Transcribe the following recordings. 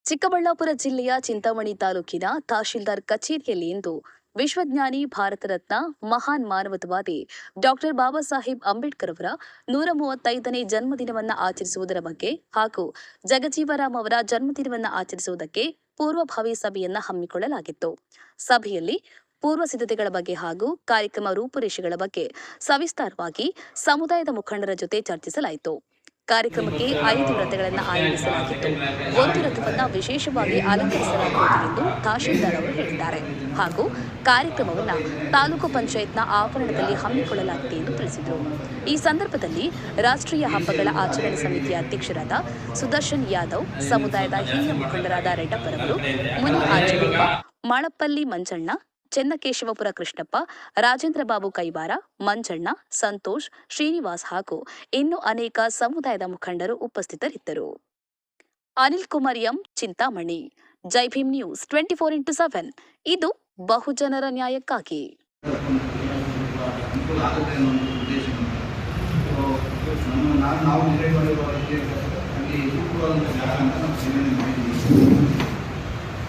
ಚಿಕ್ಕಬಳ್ಳಾಪುರ ಜಿಲ್ಲೆಯ ಚಿಂತಾಮಣಿ ತಾಲೂಕಿನ ತಹಶೀಲ್ದಾರ್ ಕಚೇರಿಯಲ್ಲಿ ಇಂದು ವಿಶ್ವಜ್ಞಾನಿ ಭಾರತ ರತ್ನ ಮಹಾನ್ ಮಾನವತಾವಾದಿ ಡಾಕ್ಟರ್ ಬಾಬಾ ಸಾಹೇಬ್ ಅಂಬೇಡ್ಕರ್ ಅವರ 135ನೇ ಜನ್ಮದಿನವನ್ನು ಆಚರಿಸುವುದರ ಬಗ್ಗೆ ಹಾಗೂ ಜಗಜೀವರಾಮ್ ಅವರ ಜನ್ಮದಿನವನ್ನು ಆಚರಿಸುವುದಕ್ಕೆ ಪೂರ್ವಭಾವಿ ಸಭೆಯನ್ನು ಹಮ್ಮಿಕೊಳ್ಳಲಾಗಿತ್ತು. ಸಭೆಯಲ್ಲಿ ಪೂರ್ವ ಸಿದ್ಧತೆಗಳ ಬಗ್ಗೆ ಹಾಗೂ ಕಾರ್ಯಕ್ರಮ ರೂಪುರೇಷೆಗಳ ಬಗ್ಗೆ ಸವಿಸ್ತಾರವಾಗಿ ಸಮುದಾಯದ ಮುಖಂಡರ ಜೊತೆ ಚರ್ಚಿಸಲಾಯಿತು. ಕಾರ್ಯಕ್ರಮಕ್ಕೆ 5 ರಥಗಳನ್ನು ಆಯೋಜಿಸಲಾಗಿತ್ತು. ಒಂದು ರಥವನ್ನು ವಿಶೇಷವಾಗಿ ಅಲಂಕರಿಸಲಾಗುವುದು ಎಂದು ತಹಶೀಲ್ದಾರ್ ಅವರು ಹೇಳಿದ್ದಾರೆ. ಹಾಗೂ ಕಾರ್ಯಕ್ರಮವನ್ನು ತಾಲೂಕು ಪಂಚಾಯತ್ನ ಆವರಣದಲ್ಲಿ ಹಮ್ಮಿಕೊಳ್ಳಲಾಗಿದೆ ಎಂದು ತಿಳಿಸಿದರು. ಈ ಸಂದರ್ಭದಲ್ಲಿ ರಾಷ್ಟ್ರೀಯ ಹಬ್ಬಗಳ ಆಚರಣೆ ಸಮಿತಿಯ ಅಧ್ಯಕ್ಷರಾದ ಸುದರ್ಶನ್ ಯಾದವ್, ಸಮುದಾಯದ ಹಿರಿಯ ಮುಖಂಡರಾದ ರೆಡ್ಡಪ್ಪರವರು, ಮುನಿ ಆಂಜನೇಯ, ಮಾಳಪ್ಪಲ್ಲಿ ಮಂಜಣ್ಣ, ಚೆನ್ನಕೇಶವಪುರ ಕೃಷ್ಣಪ್ಪ, ರಾಜೇಂದ್ರ ಬಾಬು ಕೈವಾರ, ಮಂಜಣ್ಣ, ಸಂತೋಷ್, ಶ್ರೀನಿವಾಸ್ ಹಾಗೂ ಇನ್ನೂ ಅನೇಕ ಸಮುದಾಯದ ಮುಖಂಡರು ಉಪಸ್ಥಿತರಿದ್ದರು. ಅನಿಲ್ ಕುಮಾರ್ ಎಂ, ಚಿಂತಾಮಣಿ. ಜೈ ಭೀಮ್ ನ್ಯೂಸ್ 24x7 ಇದು ಬಹುಜನರ ನ್ಯಾಯಕ್ಕಾಗಿ.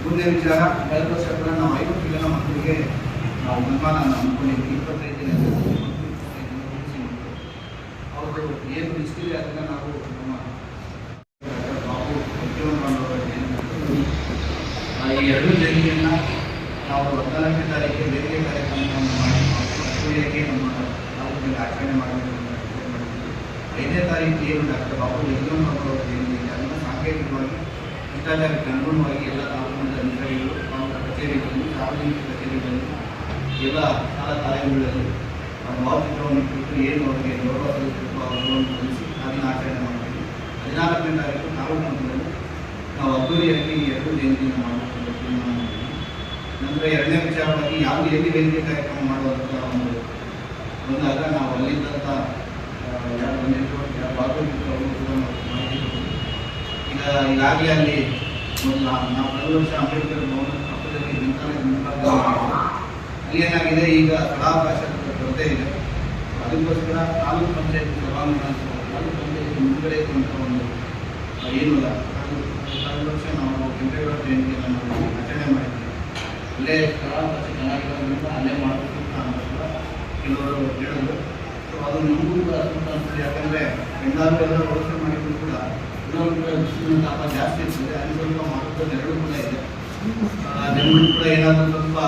ಮುಂದೆ ವಿಚಾರ 2 ವರ್ಷ ಕೂಡ ನಾವು 50 ಜನ ಮಕ್ಕಳಿಗೆ ನಾವು ನಿರ್ಮಾಣ ಅಂದ್ಕೊಂಡಿದ್ವಿ. 25 ಜನ ಅವರು ಏನು ಇಷ್ಟಿದೆ ಅದನ್ನು ನಾವು ನಮ್ಮ ಬಾಬು ಈ 2 ಜಯಂತಿಯನ್ನು ನಾವು 14ನೇ ತಾರೀಕಿಗೆ ಬೇರೆ ಕಾರ್ಯಕ್ರಮವನ್ನು ಮಾಡಿ ಮಕ್ಕಳಿಗೆ ನಮ್ಮ ತಾಲೂಕಿನಲ್ಲಿ ಆಚರಣೆ ಮಾಡಬೇಕು ಅಂತ ಮಾಡಿದ್ವಿ. 5ನೇ ತಾರೀಕು ಏನು ಡಾಕ್ಟರ್ ಬಾಬು ಯಜ್ಞವರ ಜಯಂತಿ ಇದೆ ಅದನ್ನು ಸಾಂಕೇತಿಕವಾಗಿ ಭ್ರಷ್ಟಾಚಾರಕ್ಕೆ ಅನುಗುಣವಾಗಿ ಎಲ್ಲ ತಾಲೂಕಿನ ಅಧಿಕಾರಿಗಳು ತಾಲೂಕು ಕಚೇರಿಗಳಲ್ಲಿ, ಸಾರ್ವಜನಿಕ ಕಚೇರಿಗಳಲ್ಲಿ, ಎಲ್ಲ ಶಾಲಾ ಕಾಲೇಜುಗಳಲ್ಲಿ ಭಾವಚಿತ್ರವನ್ನು ಕುರಿತು ಏನು ಅವರಿಗೆ ಗೌರವ ಸಲ್ಲಿಸಬೇಕು ಅವರನ್ನು ಸಲ್ಲಿಸಿ ಅದನ್ನು ಆಚರಣೆ ಮಾಡ್ತೀವಿ. 14ನೇ ತಾರೀಕು ತಾಲೂಕು ಮಟ್ಟದಲ್ಲಿ ನಾವು ಅದ್ದೂರಿಯಾಗಿ 2 ಜಯಂತಿಯನ್ನು ಮಾಡಬೇಕು ತೀರ್ಮಾನ ಮಾಡಿದ್ವಿ. ನಂತರ 2ನೇ ವಿಚಾರವಾಗಿ ಯಾವುದು ಎಲ್ಲಿ ವೇದಿಕೆ ಕಾರ್ಯಕ್ರಮ ಮಾಡುವಂಥ ಬಂದಾಗ ನಾವು ಅಲ್ಲಿದ್ದಂಥ ಯಾರು ಬಂದಿದ್ರು, ಯಾರು ಭಾಗವಹಿಸಿದ್ರು ಅವರು ಕೂಡ ಮಾಹಿತಿ ಕೊಟ್ಟಿದ್ವಿ. ಈಗಾಗಲೇ ಅಲ್ಲಿ ನಾವು ಕಳೆದ ವರ್ಷ ಅಂಬೇಡ್ಕರ್ ಭವನ ಪಕ್ಕದಲ್ಲಿ ಅಲ್ಲಿ ಏನಾಗಿದೆ, ಈಗ ಸ್ಥಳಾವಕಾಶದ ಕೊರತೆ ಇದೆ. ಅದಕ್ಕೋಸ್ಕರ ತಾಲೂಕು ಪಂಚಾಯತ್ ಸಭಾಂಗಣ ತಾಲೂಕು ಪಂಚಾಯತ್ ಮುಂದುಗಡೆ ಇರುವಂಥ ಒಂದು ಏನಿಲ್ಲ. ಕಳೆದ ವರ್ಷ ನಾವು ಕೆಂಪೇಗೌಡ ಜಯಂತಿಯನ್ನು ನಾವು ಆಚರಣೆ ಮಾಡಿದ್ವಿ. ಅಲ್ಲೇ ಸ್ಥಳಾವಕಾಶ ಚೆನ್ನಾಗಿರೋದ್ರಿಂದ ಅಲ್ಲೇ ಮಾಡಬೇಕು ಅಂತ ಕೆಲವರು ಹೇಳಿದ್ರು. ಸೊ ಅದು ನಮಗೂ ಕೂಡ ಅನುಕೂಲ ಅನಿಸ್ತದೆ. ಯಾಕಂದರೆ ಎಲ್ಲ ವ್ಯವಸ್ಥೆ ಮಾಡಿದ್ರು ಕೂಡ ಬಿಸಿಲಿನ ತಾಪ ಜಾಸ್ತಿ ಇರ್ತದೆ. ಅಲ್ಲಿ ಸ್ವಲ್ಪ ಮಹತ್ವದ ನೆರಳು ಕೂಡ ಇದೆ. ಜನಗಳು ಕೂಡ ಏನಾದರೂ ಸ್ವಲ್ಪ